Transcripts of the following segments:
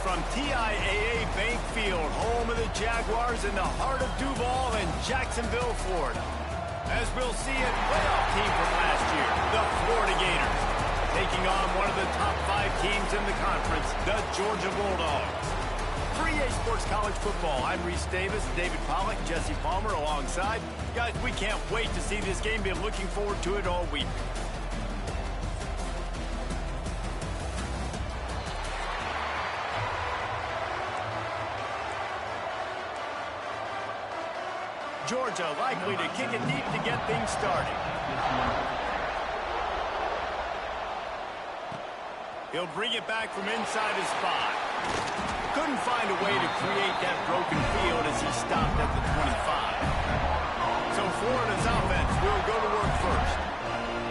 from TIAA Bank Field, home of the Jaguars in the heart of Duval and Jacksonville, Florida. As we'll see a playoff team from last year, the Florida Gators, taking on one of the top 5 teams in the conference, the Georgia Bulldogs. For EA Sports College Football, I'm Reese Davis, David Pollack, Jesse Palmer alongside. Guys, we can't wait to see this game. Been looking forward to it all week. Georgia likely to kick it deep to get things started. He'll bring it back from inside his 5. Couldn't find a way to create that broken field as he stopped at the 25. So Florida's offense will go to work first.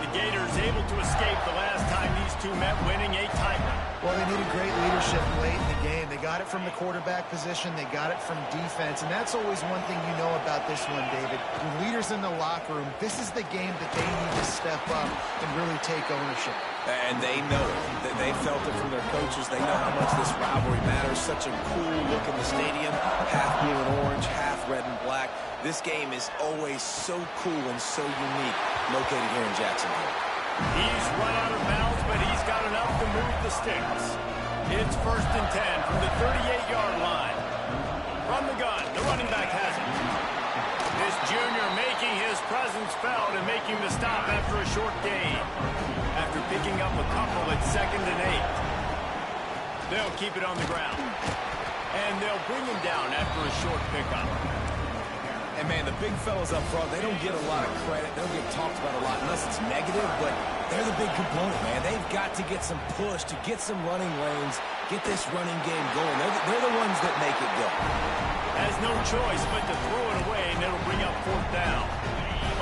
The Gators able to escape the last time these two met, winning a tight one. Well, they needed great leadership late in the game. They got it from the quarterback position. They got it from defense. And that's always one thing you know about this one, David. With leaders in the locker room, this is the game that they need to step up and really take ownership. And they know it. They felt it from their coaches. They know how much this rivalry matters. Such a cool look in the stadium. Half blue and orange, half red and black. This game is always so cool and so unique, located here in Jacksonville. He's run out of bounds, but he's got enough to move the sticks. It's 1st and 10 from the 38-yard line. From the gun, the running back has it. This junior making his presence felt and making the stop after a short gain. After picking up a couple at 2nd and 8. They'll keep it on the ground. And they'll bring him down after a short pickup. And, man, the big fellas up front, they don't get a lot of credit. They don't get talked about a lot unless it's negative, but they're the big component, man. They've got to get some push, to get some running lanes, get this running game going. They're the ones that make it go. Has no choice but to throw it away, and it'll bring up 4th down.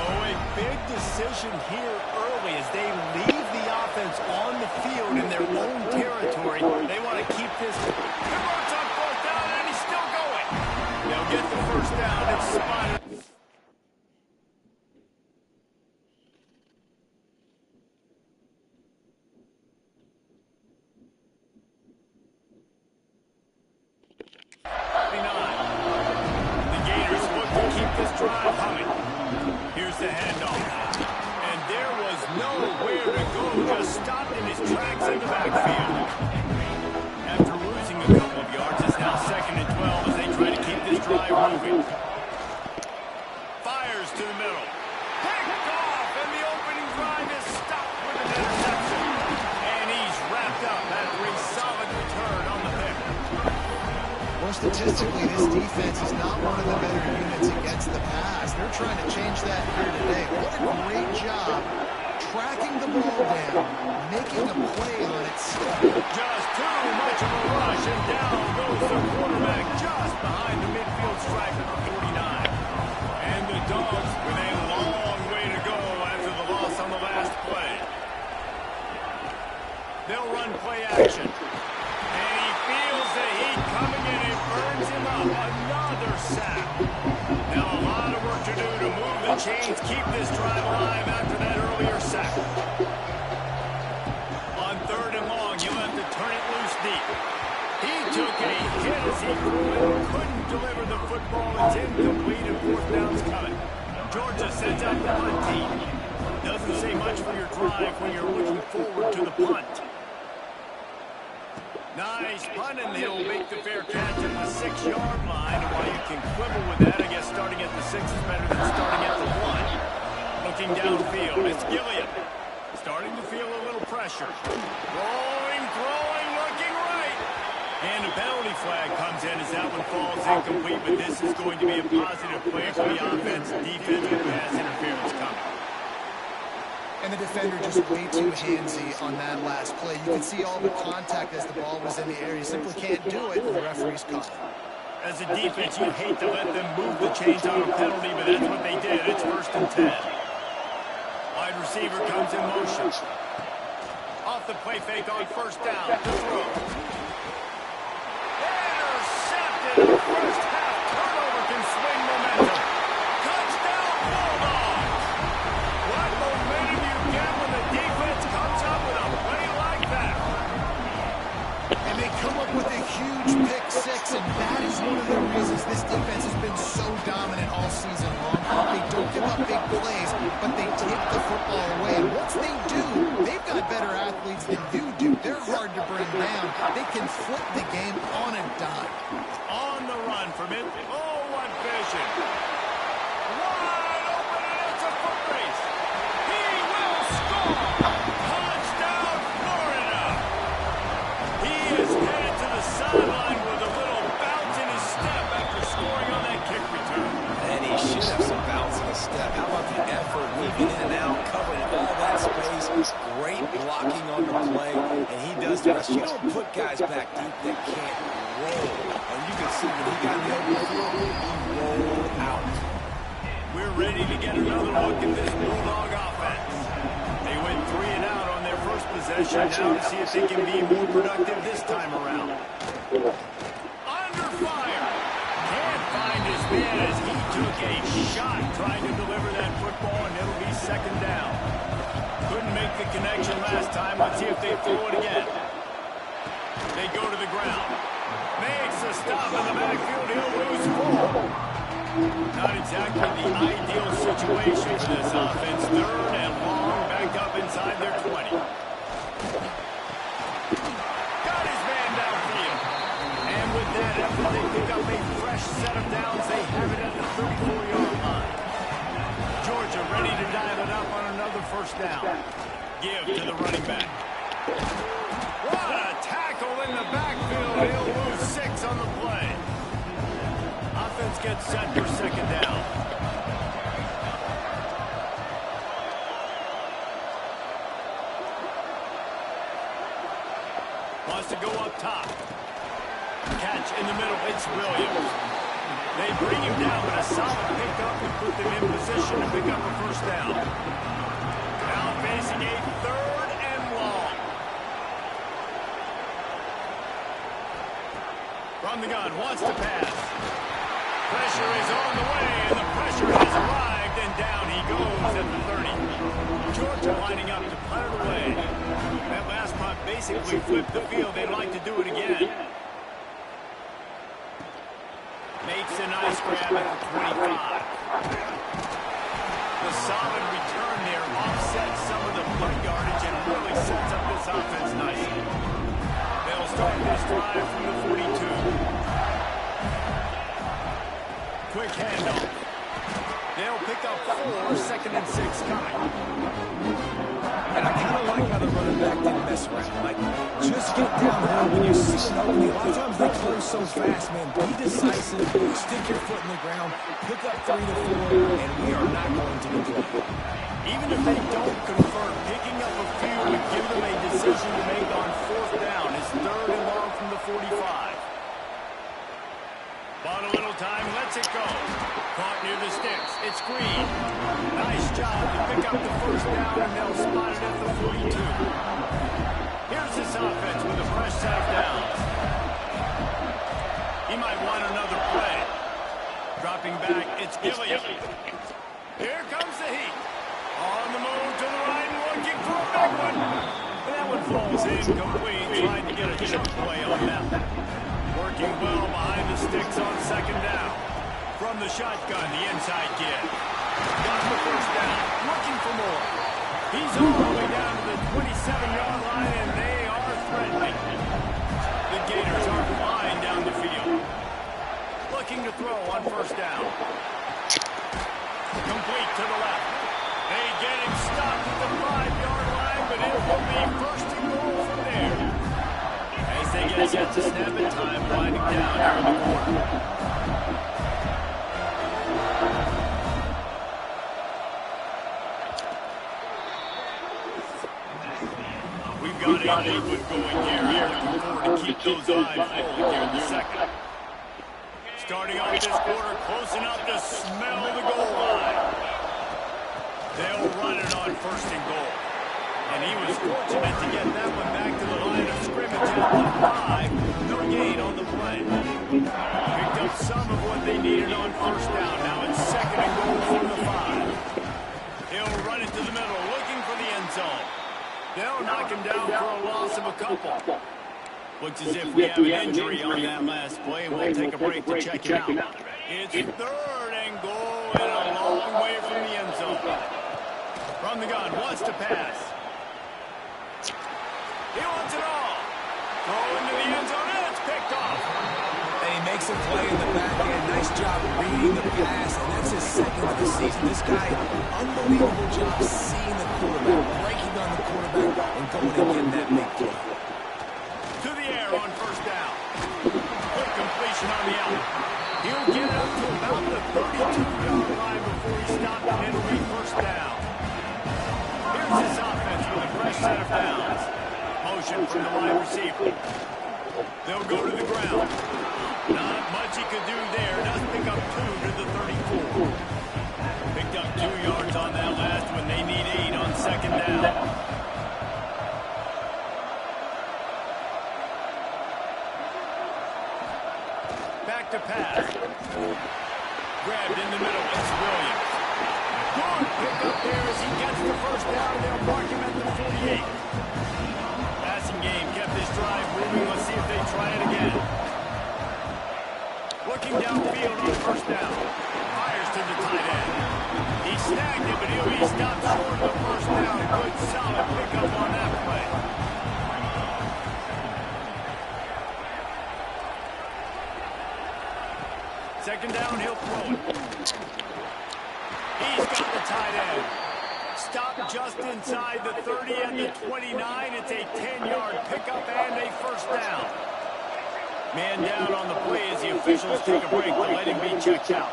Oh, a big decision here early as they leave the offense on the field in their own territory. They want to keep this. Converts on 4th down, and he's still going. They'll get the 1st down. It's spotted. The Gators look to keep this drive humming. Here's the handoff. And there was nowhere to go. Just stopped in his tracks in the backfield. After losing a couple of yards, it's now 2nd and 12 as they try to keep this drive moving. Fires to the middle. Picked off, and the opening drive is stopped with an interception. And he's wrapped up after a solid return on the pick. Well, statistically, this defense is not one of the better units against the pass. They're trying to change that here today. What a great job tracking the ball down, making a play on it. Just too much of a rush, and down goes the quarterback just behind the midfield stripe at the 49. And the Dogs with a long way to go after the loss on the last play. They'll run play action. And he feels the heat coming in and burns him up. Another sack. Now a lot of work to do to move the chains, keep this drive alive after that earlier sack. On 3rd and long, you'll have to turn it loose deep. He took a hit as he threw it, couldn't deliver the football. It's incomplete and 4th down's coming. Georgia sends out the punt team. Doesn't say much for your drive when you're looking forward to the punt. Nice punt, and he'll make the fair catch at the 6-yard line. And while you can quibble with that, I guess starting at the 6 is better than starting at the 1. Looking downfield, it's Gilliam. Starting to feel a little pressure. Rolling, throwing, looking right. And a penalty flag comes in as that one falls incomplete, but this is going to be a positive play for the offense. Defense with pass interference coming. And the defender just way too handsy on that last play. You can see all the contact as the ball was in the air. You simply can't do it, and the referee's caught. As a defense, you hate to let them move the chains on a penalty, but that's what they did. It's 1st and 10. Wide receiver comes in motion. Off the play fake on 1st down. To throw. Intercepted. A first half turnover can swing momentum. Touchdown, Bulldogs. What momentum you get when the defense comes up with a play like that. And they come up with a huge big plays, but they take the football away. And once they do, they've got better athletes than you do. They're hard to bring down. They can flip the game on a dime. On the run from it. Oh, what vision. Wide open, and it's a foot race. He will score. Touchdown, Florida. He is headed to the sideline with a little bounce in his step after scoring on that kick return. And he should have some bounce in his step. How about the effort, weaving in and out, covering all that space. Great blocking on the play, and he does the rest. You don't put guys back deep that can't roll. And you can see when he got the open field, he rolled out. We're ready to get another look at this Bulldog offense. They went 3 and out on their first possession. Now to see if they can be more productive this time around. Under fire. Can't find his man as he took a shot trying to deliver that football, and it'll be second down. Couldn't make the connection last time. Let's see if they throw it again. They go to the ground. Makes a stop in the backfield. He'll lose 4. Not exactly the ideal situation for this offense. Third and long, back up inside their 20. Got his man downfield. And with that effort, they pick up a fresh set of downs. They have it at the 34-yard line. Georgia ready to dial it up on another first down. Give to the running back. What a tackle in the backfield. He'll lose 6 on the play. Offense gets set for second down. Wants to go up top. Catch in the middle. It's Williams. They bring him down, but a solid pickup and put them in position to pick up a first down. Now facing a third and long. From the gun, wants to pass. Pressure is on the way, and the pressure has arrived, and down he goes at the 30. Georgia lining up to punt it away. That last punt basically flipped the field. They'd like to do it again. Makes a nice grab at the 25. The solid return there offsets some of the punt yardage and really sets up this offense nicely. They'll start this drive from the 42. Quick handoff. They'll pick up 4, second and 6 coming. And I kind of like how the running back didn't mess around. Like, just get down there when you see an opening. A lot of times they close so fast, man. Be decisive, stick your foot in the ground, pick up 3 to 4, and we are not going to get it. Even if they don't convert, picking up a few would give them a decision to make on fourth down. It's third and long from the 45. Bought a little time, lets it go. Caught near the sticks. It's Green. Nice job to pick up the first down, and they'll spot it at the 42. Here's this offense with a fresh set of downs. He might want another play. Dropping back, it's Gilliam. Here comes the heat. On the move to the right and looking for a big one. That one falls incomplete. Trying to get a chip play on that. Working well behind the sticks on second down. From the shotgun, the inside kid. Got the first down. Looking for more. He's all the way down to the 27-yard line, and they are threatening. The Gators are flying down the field. Looking to throw on first down. Complete to the left. They get him stopped at the 5-yard line, but it will be first and goal from there. As they get set to snap it, time winding down here in the corner. We've got a lead going here. Looking forward to keep those eyes rolling here in the second. Starting off this quarter, close enough to smell the goal line. They'll run it on first and goal. And he was fortunate to get that one back to the line of scrimmage at the 5. No gain on the play. Picked up some of what they needed on first down. Now it's second and goal from the 5. He'll run it to the middle, looking for the end zone. They'll knock him down for a loss of a couple. Looks as if we have an injury on that last play, and we'll take a break to check it out. It's third and goal and a long way from the end From the gun, wants to pass. He wants it all. Throw into the end zone, and it's picked off. And he makes a play in the back end. Nice job reading the pass, and that's his second of the season. This guy, unbelievable job seeing the quarterback, breaking on the quarterback, and going and getting that big play. To the air on first down. Quick completion on the out. He'll get it up to about the 32-yard line before he stopped, and it'll be first down. Here's this offense with a fresh set of downs. Motion from the wide receiver. They'll go to the ground. Not much he could do there. Does pick up 2 to the 34. Picked up 2 yards on that last one. They need 8 on second down. Back to pass. Grabbed in the middle. It's Williams. Good pick up there as he gets the first down. They'll mark him at the 48. Passing game kept this drive moving. Let's see if they try it again. Looking downfield on first down. Fires to the tight end. He snagged it, but he'll be stopped short of the first down. Good solid pickup on that play. Second down, he'll throw it. He's got the tight end. Stop just inside the 30 and the 29. It's a 10-yard pickup and a first down. Man down on the play as the officials take a break to let him be checked out.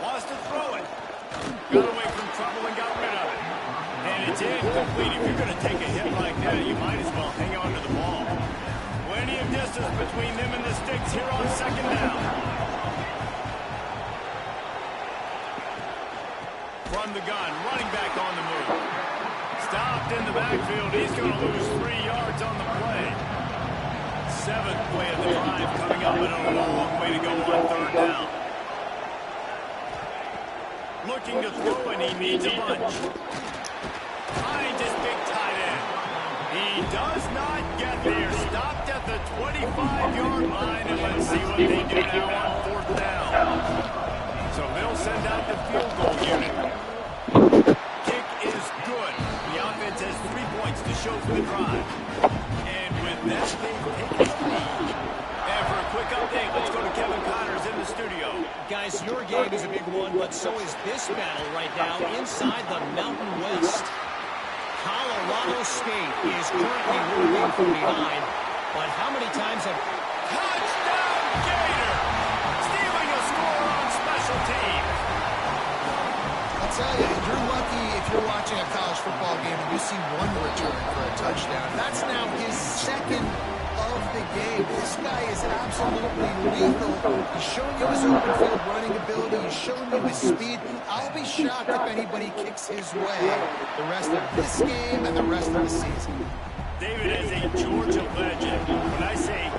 Wants to throw it. Got away from trouble and got rid of it. And it's incomplete. If you're going to take a hit like that, you might as well hang on to the ball. Plenty of distance between them and the sticks here on second down. From the gun, running back on the move. Stopped in the backfield. He's going to lose 3 yards on the play. 7th play of the drive coming up, and a long way to go on third down. Looking to throw, and he needs a bunch. Finds his big tight end. He does not get there. Stopped at the 25-yard line, and let's see what they do now on fourth down. So they'll send out the field goal unit. Kick is good. The offense has 3 points to show for the drive. And with that, they've taken the lead. And for a quick update, let's go to Kevin Connors in the studio. Guys, your game is a big one, but so is this battle right now inside the Mountain West. Colorado State is currently moving from behind, but how many times have... Touchdown, Gator! Stealing a score on special teams. I'll tell you, you're lucky if you're watching a college football game and you see one return for a touchdown. That's now his second of the game. This guy is absolutely lethal. He's showing you his open field running ability. He's showing you his speed. I'll be shocked if anybody kicks his way the rest of this game and the rest of the season. David is a Georgia legend. When I say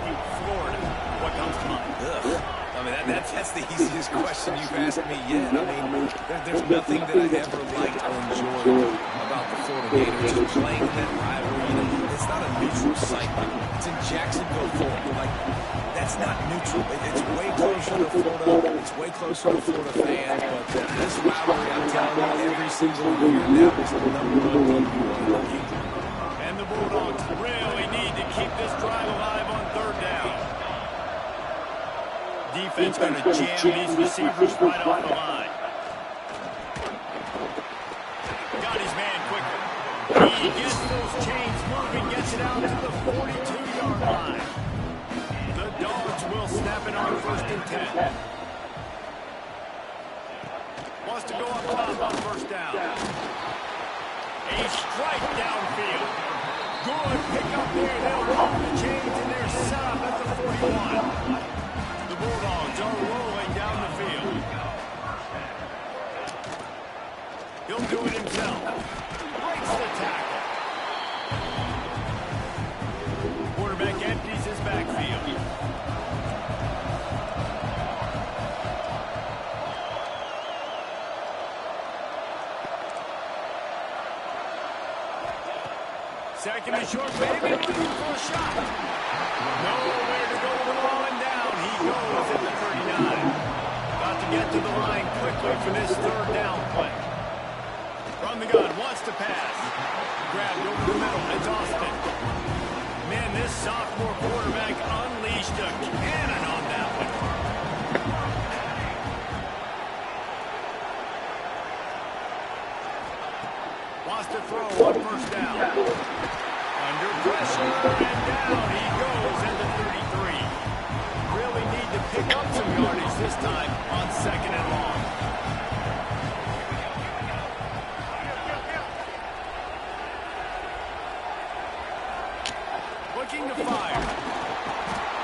Florida, what comes to mind? Ugh. I mean, that's the easiest question you've asked me yet. I mean, there's nothing that I ever liked or enjoyed about the Florida Gators. Just playing in that rivalry, you know, it's not a neutral site. It's in Jacksonville, Florida. Like, that's not neutral. It's way closer to Florida. It's way closer to Florida fans. But this rivalry, I'm telling you, every single year now is the number one game. And the Bulldogs really need to keep this drive alive on third down. Defense going to jam these receivers right off the line. Got his man quickly. He gets those chains moving, gets it out to the 42-yard line. The Dogs will snap it on first and 10. Wants to go up top on first down. A strike downfield. Good pick up there. They'll move the chains, and they're set up at the 41. The Bulldogs are rolling down the field. He'll do it himself. Breaks the tackle. Quarterback empties his backfield. Second and short, maybe looking for a shot. Nowhere to go with the ball and down. He goes at the 39. about to get to the line quickly for this third down play. From the gun, wants to pass. Grabbed over the middle, it's Austin. Man, this sophomore quarterback unleashed a cannon on that one. Wants to throw on first down. Under pressure, and down he goes at the 33. Really need to pick up some yardage this time on second and long. Looking to fire.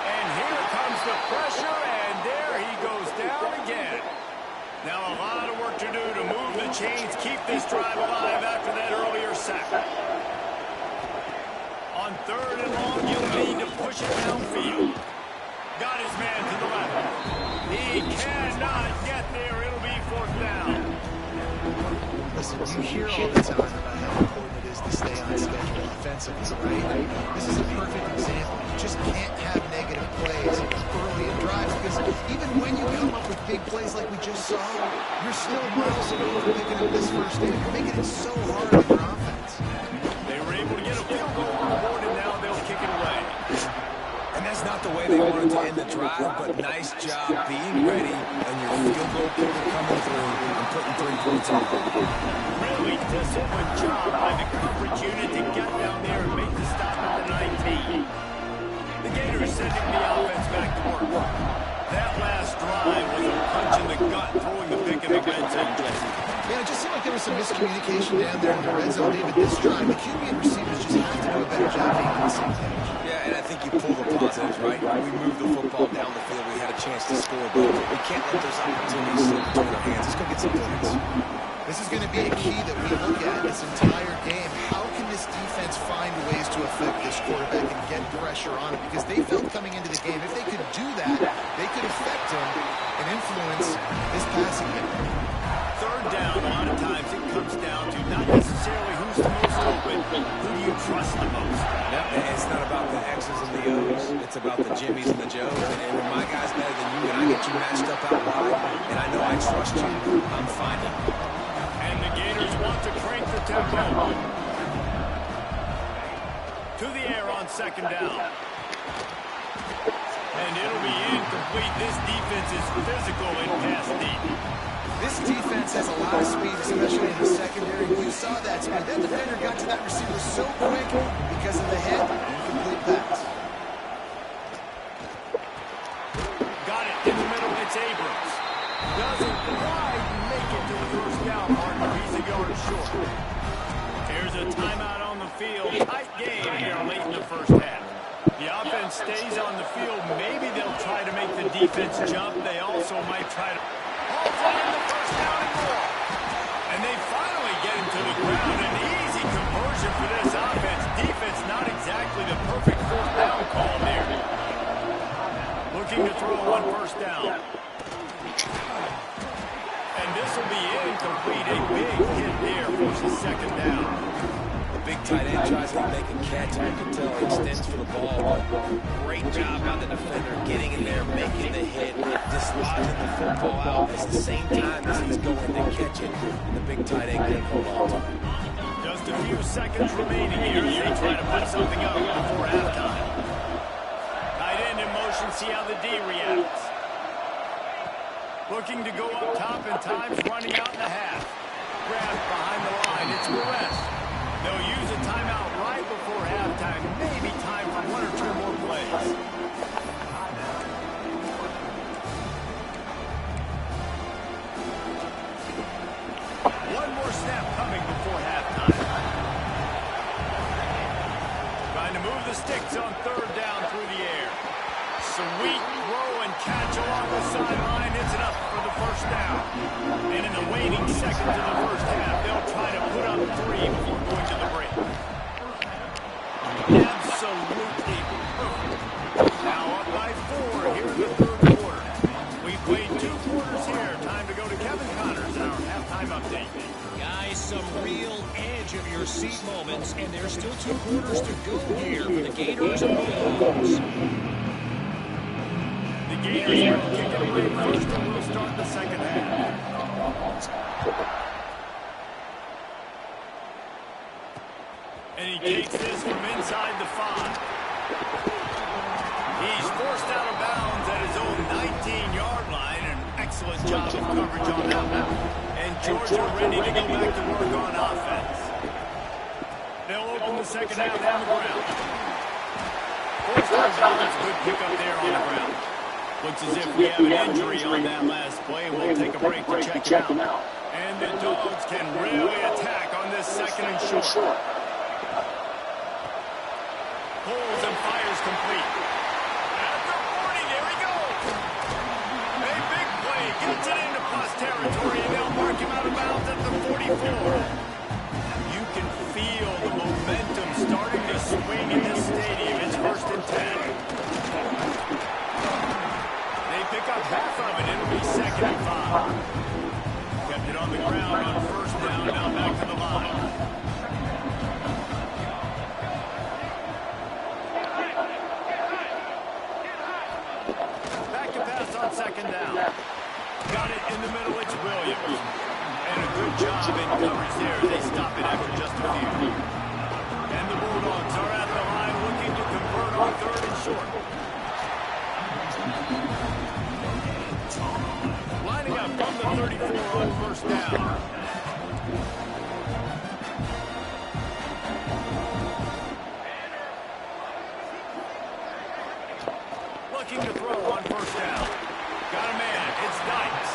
And here comes the pressure, and there he goes down again. Now a lot of work to do to move the chains, keep this drive alive after that earlier sack. On third and long, you'll need to push it downfield. Got his man to the left. He cannot get there. It'll be fourth down. Listen, you hear all the time about how important it is to stay on schedule offensively, right? This is a perfect example. You just can't have negative plays early in drives because even when you come up with big plays like we just saw, you're still miles away from picking up this first down. You're making it so hard on your offense. They were able to get a field goal on board, and now they'll kick it away. And that's not the way they wanted to end the drive, but nice job being ready and your field goal kicker coming through and putting 3 points on. Really disciplined job by the coverage unit to get down there and make the stop at the 19. The Gators sending the offense back to work. That last drive was a punch in the gut, throwing the pick in the red zone. Yeah, it just seemed like there was some miscommunication down there in the red zone, David. This drive, the QB and receivers just have to do a better job being on the same page. Yeah, and I think you pull the positives, right? We moved the football down the field. We had a chance to score, but we can't let those opportunities slip between our hands. Let's go get some points. This is going to be a key that we look at this entire game. How can this defense find ways to affect this quarterback and get pressure on him? Because they felt coming into the game, if they could do that, they could affect him and influence his passing game. Third down, a lot of times it comes down to not necessarily who's the most open, who do you trust the most. Yep, and it's not about the X's and the O's. It's about the Jimmys and the Joes. And when my guy's better than you and I get you matched up out wide, and I know I trust you, I'm finding. And the Gators want to crank the tempo. To the air on second down. And it'll be incomplete. This defense is physical in pass deep. This defense has a lot of speed, especially in the secondary. You saw that speed. That defender got to that receiver so quick because of the hit. Incomplete pass. Got it in the middle. It's Abrams. Doesn't quite make it to the first down marker. He's a yard short. Here's a timeout on the field. Tight game here late in the first half. The offense stays on the field. Maybe they'll try to make the defense jump. They also might try to hauls in the first down and more. And they finally get him to the ground. An easy conversion for this offense. Defense not exactly the perfect fourth down call there. Looking to throw on first down. And this will be incomplete. A big hit there for the second down. The big tight end tries to make a catch. I can tell he extends for the ball. Great job by the defender getting in there, making the hit, dislodging the football out at the same time as he's going to catch it. And the big tight end can hold on to it. Just a few seconds remaining here as they try to put something up before halftime. Tight end in motion, see how the D reacts. Looking to go up top, and time's running out in the half. Grabbed behind the line, it's Perez. They'll use a timeout right before halftime. Maybe time for 1 or 2 more plays. One more snap coming before halftime. Trying to move the sticks on third down through the air. Sweet throw and catch along the sideline. It's enough for the first down. And in the waning seconds of the first half, they'll try to put up 3 before going to the break. Absolutely perfect. Now up by 4 here in the third quarter. We've played 2 quarters here. Time to go to Kevin Connors in our halftime update. Guys, some real edge of your seat moments, and there's still 2 quarters to go here for the Gators and the Bulldogs. The Gators will kick it away first, and we'll start the second half. And he takes this from inside the 5. He's forced out of bounds at his own 19-yard line. An excellent job of coverage on that one. And Georgia ready to go back to work on offense. They'll open the second half on the ground. Forced out of bounds, good pick up there on the ground. Looks as if we have an injury on that last play. We'll take a break to check him out. And the Dogs can really attack on this second and short. Pulls and fires complete. At the 40, there he goes. A big play, gets it into plus territory, and they'll mark him out of bounds at the 44. You can feel the momentum starting to swing in this stadium. It's 1st and 10. They pick up half of it. It'll be 2nd and 5. Kept it on the ground on 1st down, now back to the line. On 2nd down. Got it in the middle, it's Williams. And a good job in coverage there. They stop it after just a few. And the Bulldogs are at the line looking to convert on 3rd and short. Lining up from the 34 on 1st down. Looking to throw on 1st down. Got a man. It's Dykes.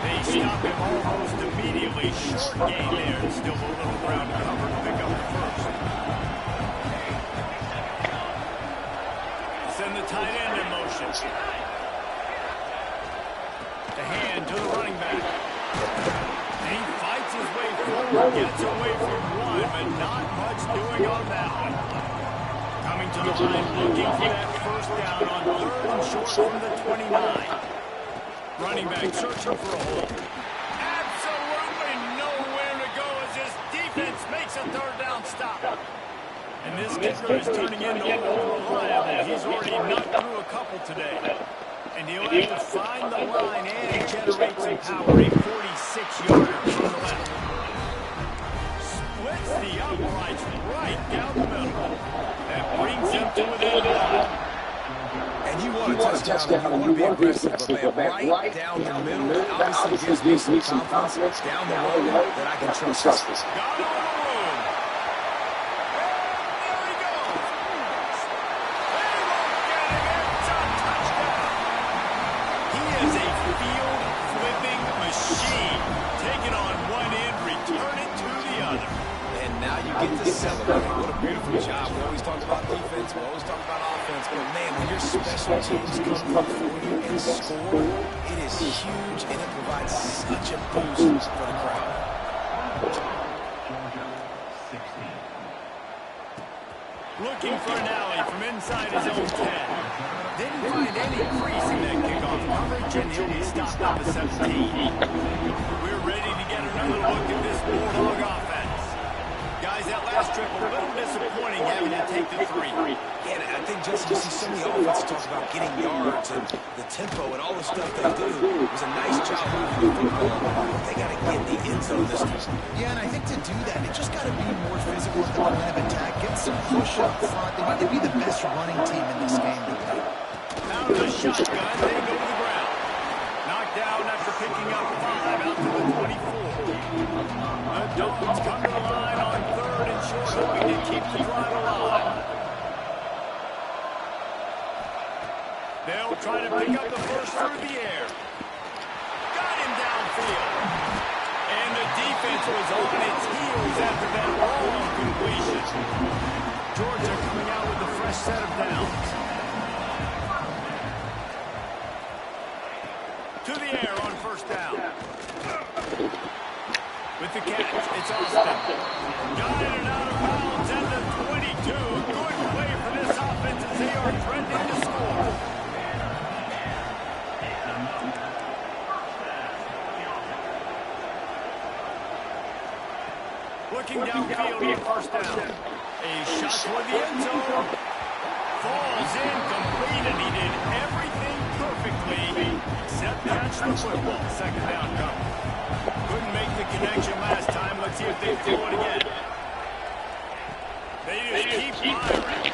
They stop him almost immediately. Short gain there. Still a little ground to cover to pick up the 1st. Send the tight end in motion. The hand to the running back. He fights his way forward. Gets away from one, but not much doing on that one. Coming to the line, looking for that 1st down on 3rd and short from the 29. Running back searching for a hole. Absolutely nowhere to go as this defense makes a 3rd down stop. And this kicker is turning into unreliable. He's already knocked through a couple today. And he'll have to find the line and generate some power. A 46-yarder from the left. Splits the uprights right down the middle. That brings him to within the line. And you want a touchdown, you want to be aggressive, but man, right down the middle, it obviously gives me some confidence down the road that I can trust this. Got it on the road. And there he goes. They won't get him. It's a touchdown. He is a field-flipping machine. Taking on one end, return it to the other. And now you get to celebrate. What a beautiful job. We always talk about defense. We always talk about offense. But, man, when your special teams come through for you and score, it is huge, and it provides such a boost for the crowd. Looking for an alley from inside his own 10. Didn't find any crease in that kickoff coverage, and he'll be stopped up to 17. We're ready to get another look at this Bulldog offense. Guys, that last trip a little disappointing having to take the 3. Yeah, I think, Justin, you see so many offenses talk about getting yards and the tempo and all the stuff they do. It was a nice job moving the football, but they got to get the end zone this time. Yeah, and I think to do that, it just got to be more physical at the point of attack. Get some push up front. They need to be the best running team in this game today. Out of the shotgun, they go to the ground. Knocked down after picking up 5 out to the 24. The Dogs come to the line on 3rd and short, hoping to keep the drive alive. They'll try to pick up the 1st through the air. Got him downfield. And the defense was on its heels after that long completion. Georgia coming out with a fresh set of downs. To the air on 1st down. With the catch, it's Austin. Got it and out of bounds at the 22. Good play for this offense as they are threatening to score. Looking downfield on 1st down. A shot toward the end zone. Falls in complete, and he did everything perfectly quickly, except catch the football. Second down coming. Couldn't make the connection last time. Let's see if they throw it again. They just keep firing.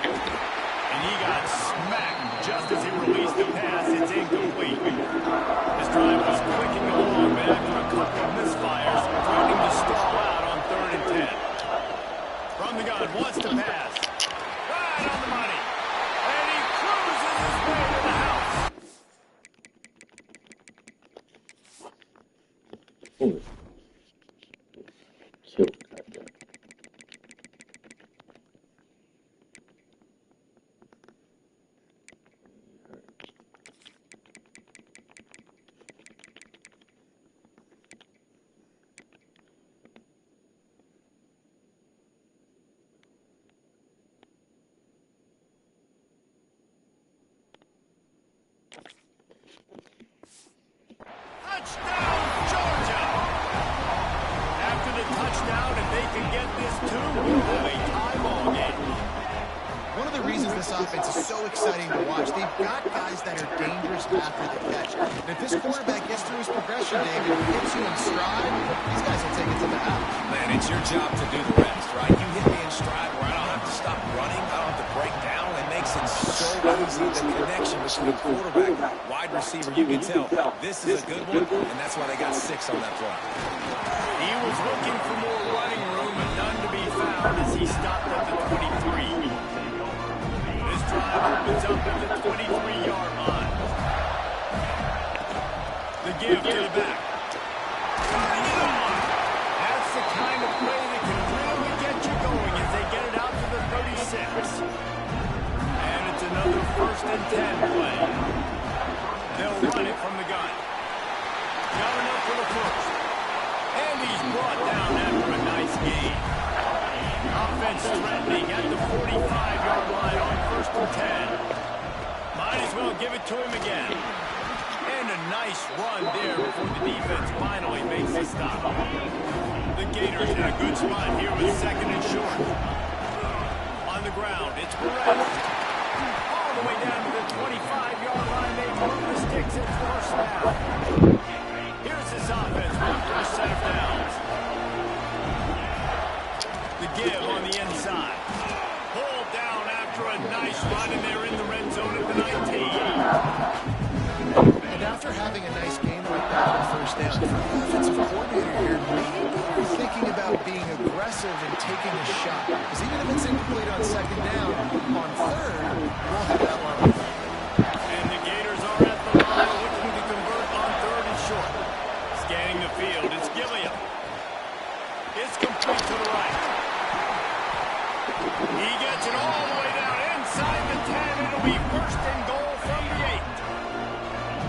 And he got smacked just as he released the pass. It's incomplete. His drive was clicking along, but after a couple of misfires, threatening to stall out on 3rd and 10. From the gun, wants to pass. Right on the money. And he cruises his way to the house. Ooh. Cute. Touchdown, Georgia! After the touchdown, if they can get this too, we'll have a tie ball game. One of the reasons this offense is so exciting to watch, they've got guys that are dangerous after the catch. And if this quarterback gets through his progression, David, hits you in stride, these guys will take it to the house. Man, it's your job to do the rest, right? You hit me in stride where I don't have to stop running, I don't have to break down. It makes it so easy. The connection between quarterback, wide receiver, you can tell this is a good one, and that's why they got 6 on that play. He was looking for more running room, and none to be found as he stopped at the 23. This drive opens up at the 23-yard line. The give to the back. That's the kind of play that can really get you going as they get it out to the 36. And it's another 1st and 10 play. They'll run it from the gun. Got enough for the first. And he's brought down after a nice gain. Offense threatening at the 45-yard line on 1st and 10. Might as well give it to him again. And a nice run there before the defense finally makes the stop. The Gators in a good spot here with 2nd and short. On the ground, it's Perez. All the way down to the 25-yard line. They move the sticks. It's 1st down. Here's this offense with the first set of downs. The give on the inside. Pulled down after a nice run, and they're in the red zone at the 19. And after having a nice game like that on 1st down, the offensive coordinator here maybe you're thinking about being aggressive and taking a shot. Because even if it's incomplete on 2nd down, on 3rd, we'll have that one. And the Gators are at the line looking to convert on 3rd and short. Scanning the field, it's Gilliam. It's complete to the right. He gets it all the way down inside the 10. It'll be 1st and goal from the 8.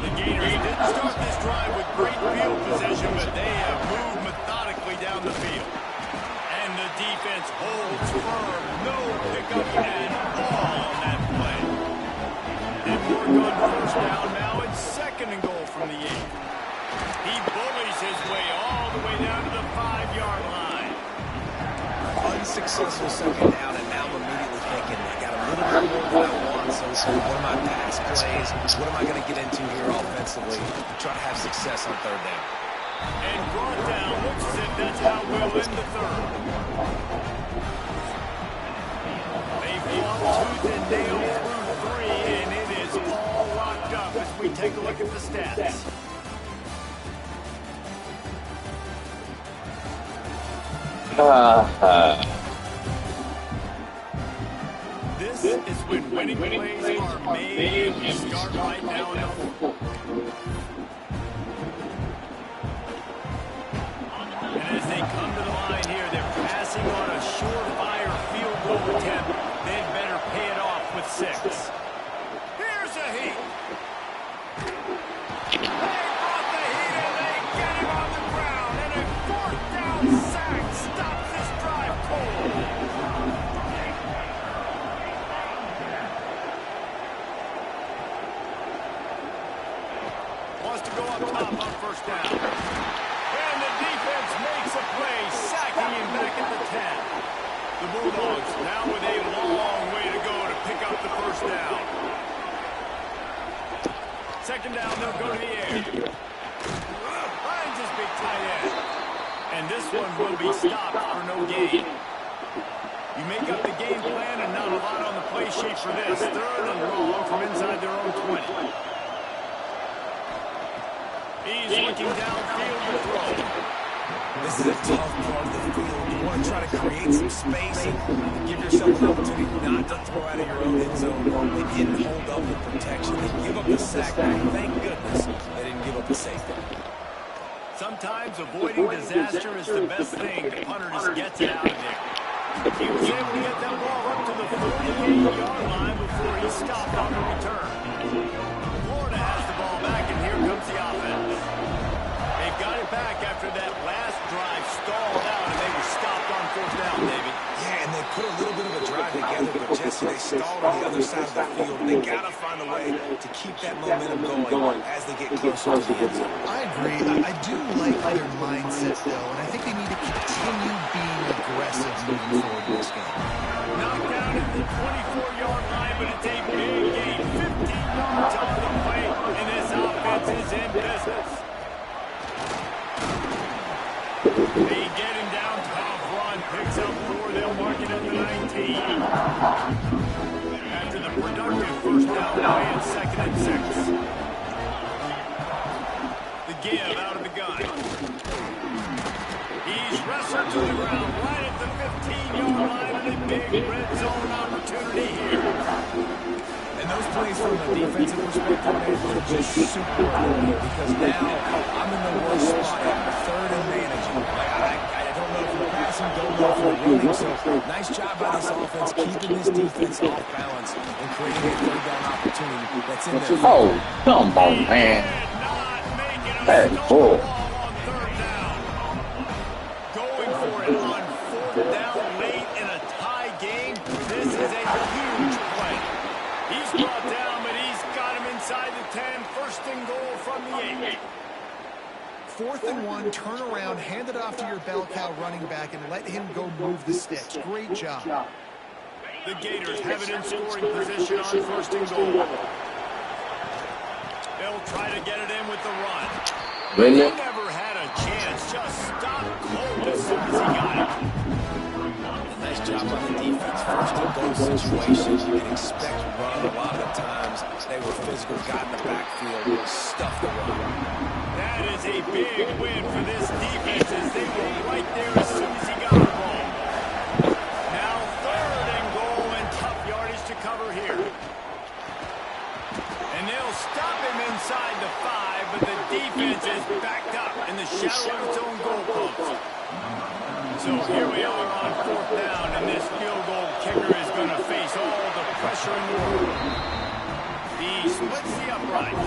The Gators didn't start this drive with great field position, but they have moved methodically down the field. And the defense holds firm. No pickup at all on that play. And work on 1st down now. It's 2nd and goal from the 8. He bullies his way all the way down to the 5-yard line. Unsuccessful 2nd down, and now I'm immediately thinking, I got a little bit more than I want, so what are my pass plays? What am I going to get into here offensively to try to have success on 3rd down? And brought down, looks as if that's how we'll end the 3rd. They fought tooth and nail through 3, and it is all locked up as we take a look at the stats. This is when winning plays are made, and we start right now in the 4th. And as they come to the line here, they're passing on a surefire field goal attempt. They'd better pay it off with 6. Here's a heat. They brought the heat, and they get him on the ground. And a 4th down sack stops this drive cold. Wants to go up top on 1st down. And the defense makes a play, sacking him back at the 10. The Bulldogs now with a long way to go to pick up the 1st down. 2nd Second down, they'll go to the air. Finds his big tight end. And this one will be stopped for no gain. You make up the game plan and not a lot on the play sheet for this. Third and long from inside their own 20. He's looking downfield to throw. This is a tough part of the field. You want to try to create some space and give yourself an opportunity not to throw out of your own end zone. They didn't hold up the protection. They give up the sack. Thank goodness they didn't give up the safety. Sometimes avoiding disaster is the best thing. The punter just gets it out of there. He was able to get that ball up to the 48-yard line before he stopped on the return. Florida has the ball back, and here comes the offense. They've got it back after that last drive stalled out, and they were stopped on fourth down, David. Yeah, and they put a little bit of a drive together, but Jesse, they stalled on the other side of the field. They got to find a way to keep that momentum going as they get closer to the end zone. I agree. I do like their mindset, though, and I think they need to continue being aggressive moving forward in this game. Knocked down at the 24-yard line, but it's a big gain. 15 yards on the play, and this offense is in business. They get him down, tough run, picks up 4, they'll mark it at the 19. After the productive first down play at 2nd and 6. The give out of the gun. He's wrestled to the ground right at the 15-yard line, and a big red zone opportunity here. And those plays from a defensive perspective, they're just super important because now I'm in the worst spot at 3rd and managing. I don't know if we're passing, don't know if we're running. So nice job by this offense, keeping this defense off balance and creating a 3rd down opportunity that's in there. Oh, come on, man. That's cool. On 3rd down. Going for it on 4th down late in a tie game. This is a huge play. He's brought down, but he's got him inside the 10. 1st and goal from the 8. 4th and 1, turn around, hand it off to your bell cow running back, and let him go move the sticks. Great job. The Gators have it in scoring position on 1st and goal. They'll try to get it in with the run. Really? He never had a chance. Just stopped cold as soon as he got it. Nice job on the defense. 1st and goal situation. You can expect run a lot of the times. They were physical, got in the backfield, stuffed the run. That is a big win for this defense as they were right there as soon as he got the ball. Now 3rd and goal and tough yardage to cover here. And they'll stop him inside the 5, but the defense is backed up in the shadow of its own goalpost. So here we are on 4th down, and this field goal kicker is going to face all the pressure in the world. He splits the upright.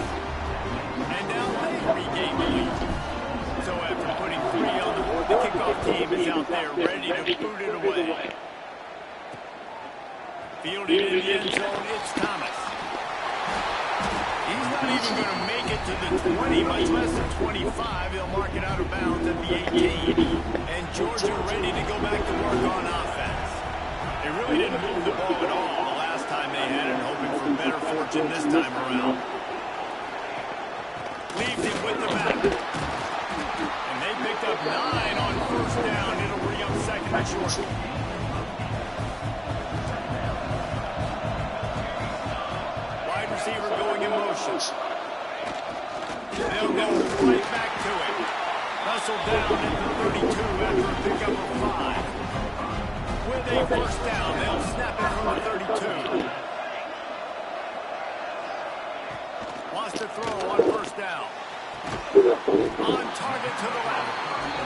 And now they regain the lead. So after putting 3 on the board, the kickoff team is out there ready to boot it away. Fielding in the end zone, it's Thomas. He's not even going to make it to the 20, much less than 25. He'll mark it out of bounds at the 18. And Georgia ready to go back to work on offense. They really didn't move the ball at all the last time they had it, hoping for better fortune this time around. Leaves him with the back. And they picked up 9 on 1st down. It'll bring up 2nd and short. Wide receiver going in motion. They'll go right back to it. Hustled down at the 32 after a pickup of 5. With a 1st down, they'll snap it from the 32. Wants to throw on 1st down. On target to the left.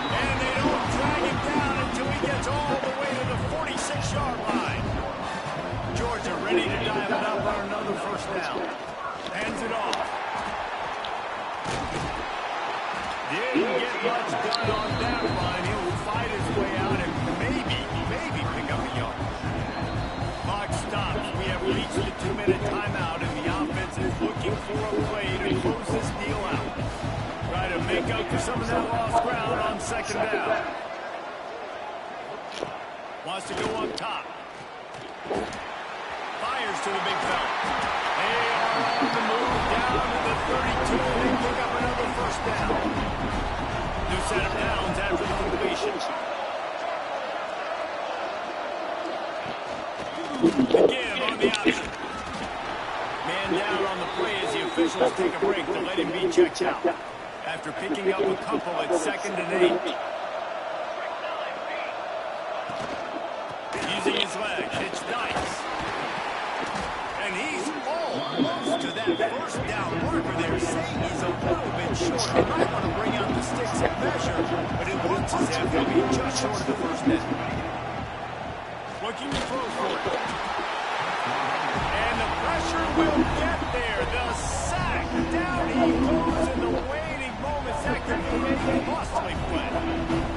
And they don't drag him down until he gets all the way to the 46-yard line. Georgia ready to dial it up on another 1st down. Hands it off. Didn't get much done on that run. He'll fight his way out and maybe pick up a yard. Clock stops. We have reached the 2-minute timeout, and the offense is looking for a play to close this deal out. Try to make up for some of that lost ground on 2nd down. Wants to go up top. Fires to the big fella. They are on the move down to the 32, and they pick up another first down. New set of downs after the completion. Again on the option. Man down on the play as the officials take a break to let him be checked out. After picking up a couple at 2nd and 8. Using his legs, it's nice. And he's almost to that first down marker there, saying he's a little bit short. He might want to bring out the sticks and measure, but it looks as if he'll be just short of the first down. Looking to throw for it. And the pressure will get there. The sack. Down he goes in the waiting moments. That could be a costly play.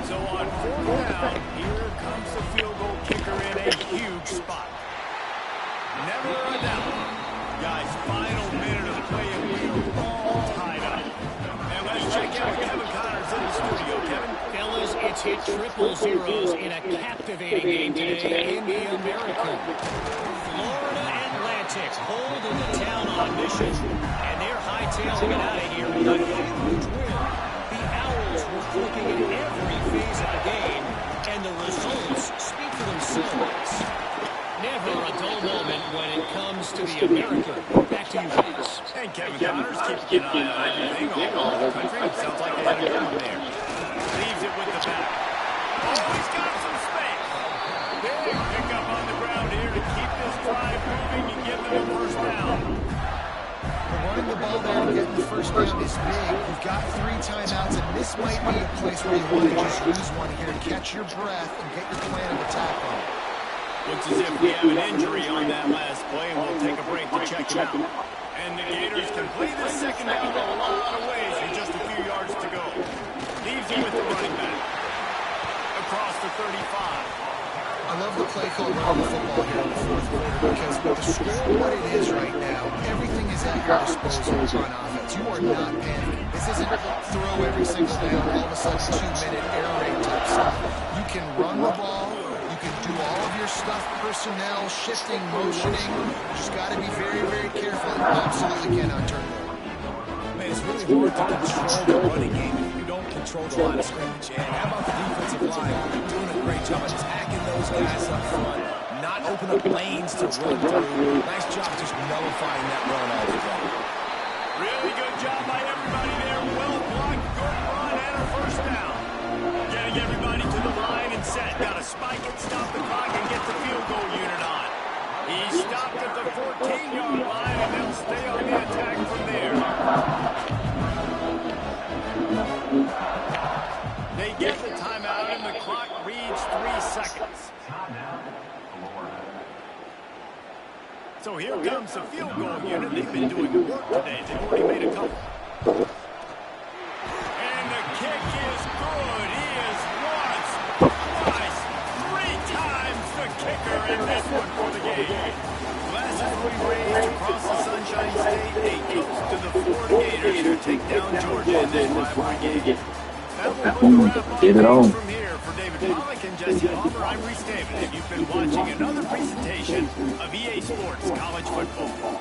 So on 4th down, here comes the field goal kicker in a huge spot. Never a doubt. Guys, final minute of the play, and we're all tied up. And let's check out Kevin Connors in the studio. Kevin? Fellas, it's hit triple zeros in a captivating game today in the American. Florida Atlantic hold in the town on mission, and they're hightailing it out of here with a huge win. The Owls were clicking in every phase of the game, and the results speak for themselves. Never a dull moment when it comes to the American. Back to you guys. And Kevin Connors keeping an eye on everything all over the country. It sounds like they had a good one there. Leaves it with the back. Oh, he's got some space. Big pickup on the ground here to keep this drive moving and give them a first down. Running the ball there and getting the first down is big. You've got 3 timeouts, and this might be a place where you want to just use one here to catch your breath and get your plan of attack on. Looks as if we have an injury on that last play, and we'll take a break to check him out. And the Gators complete the second down a lot of ways with just a few yards to go. Leaves him with the running back. Across the 35. I love the play call around the football here in the 4th quarter because with the score what it is right now, everything is at your disposal on offense. You are not panicking. This isn't throw every single down, all of a sudden 2-minute air raid type stuff. You can run the ball. You can do all of your stuff, personnel, shifting, motioning. You just got to be very, very careful and absolutely cannot turn it over. Man, it's really hard to control the running game if you don't control the line of scrimmage. And how about the defensive line doing a great job of attacking those guys up front, not open up lanes to run through. Nice job just nullifying that run altogether. Really good job by everybody there. Well blocked, good run, and a first down. Getting everybody to the line and set. Got to spike it, stop the clock, and get the field goal unit on. He stopped at the 14-yard line, and they'll stay on the attack from there. They get the timeout, and the clock reads 3 seconds. So here comes the field goal unit. They've been doing work today. They've already made a couple. And the kick is good. He is once, twice, 3 times the kicker in this one for the game. Glasses will be raised across the Sunshine State. A toast to the Florida Gators who take down Georgia in this rivalry game. That will put the wrap Get it on on. from here. For David Pollack and Jesse Palmer, I'm Reese David, and you've been watching another presentation of EA Sports College Football.